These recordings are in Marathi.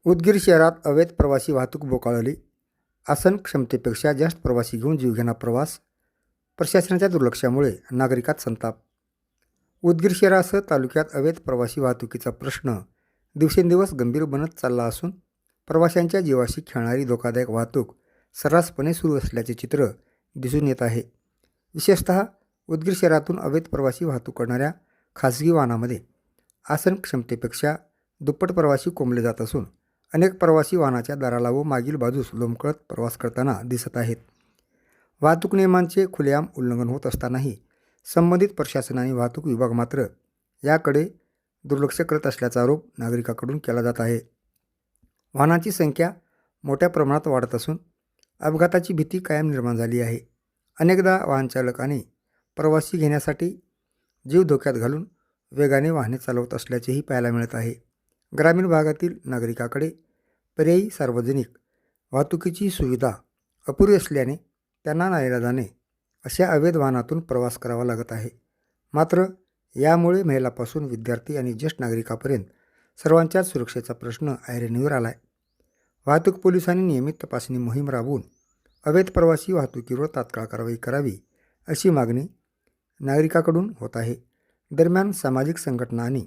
उदगीर शहरात अवैध प्रवासी वाहतूक बोकाळली. आसन क्षमतेपेक्षा जास्त प्रवासी घेऊन जीवघेणा प्रवास. प्रशासनाच्या दुर्लक्षामुळे नागरिकात संताप. उदगीर शहरासह तालुक्यात अवैध प्रवासी वाहतुकीचा प्रश्न दिवसेंदिवस गंभीर बनत चालला असून प्रवाशांच्या जीवाशी खेळणारी धोकादायक वाहतूक सर्रासपणे सुरू असल्याचे चित्र दिसून येत आहे. विशेषतः उदगीर शहरातून अवैध प्रवासी वाहतूक करणाऱ्या खासगी वाहनामध्ये आसन क्षमतेपेक्षा दुप्पट प्रवासी कोंबले जात असून अनेक प्रवासी वाहनाच्या दाराला व मागील बाजूस लोंबकळत प्रवास करताना दिसत आहेत. वाहतूक नियमांचे खुलेआम उल्लंघन होत असतानाही संबंधित प्रशासन आणि वाहतूक विभाग मात्र याकडे दुर्लक्ष करत असल्याचा आरोप नागरिकांकडून केला जात आहे. वाहनांची संख्या मोठ्या प्रमाणात वाढत असून अपघाताची भीती कायम निर्माण झाली आहे. अनेकदा वाहनचालकाने प्रवासी घेण्यासाठी जीव धोक्यात घालून वेगाने वाहने चालवत असल्याचेही पाहायला मिळत आहे. ग्रामीण भागातील नागरिकाकडे पर्यायी सार्वजनिक वाहतुकीची सुविधा अपुरी असल्याने त्यांना नाईलाजाने अशा अवैध वाहनातून प्रवास करावा लागत आहे. मात्र यामुळे महिलापासून विद्यार्थी आणि ज्येष्ठ नागरिकांपर्यंत सर्वांच्याच सुरक्षेचा प्रश्न ऐरणीवर आला आहे. वाहतूक पोलिसांनी नियमित तपासणी मोहीम राबवून अवैध प्रवासी वाहतुकीवर तात्काळ कारवाई करावी अशी मागणी नागरिकांकडून होत आहे. दरम्यान सामाजिक संघटना आणि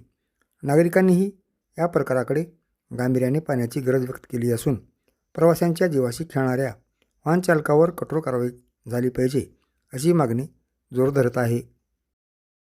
नागरिकांनीही या प्रकाराकडे गांभीर्याने पाहण्याची गरज व्यक्त केली असून प्रवाशांच्या जीवाशी खेळणाऱ्या वाहनचालकावर कठोर कारवाई झाली पाहिजे अशी मागणी जोर धरत आहे.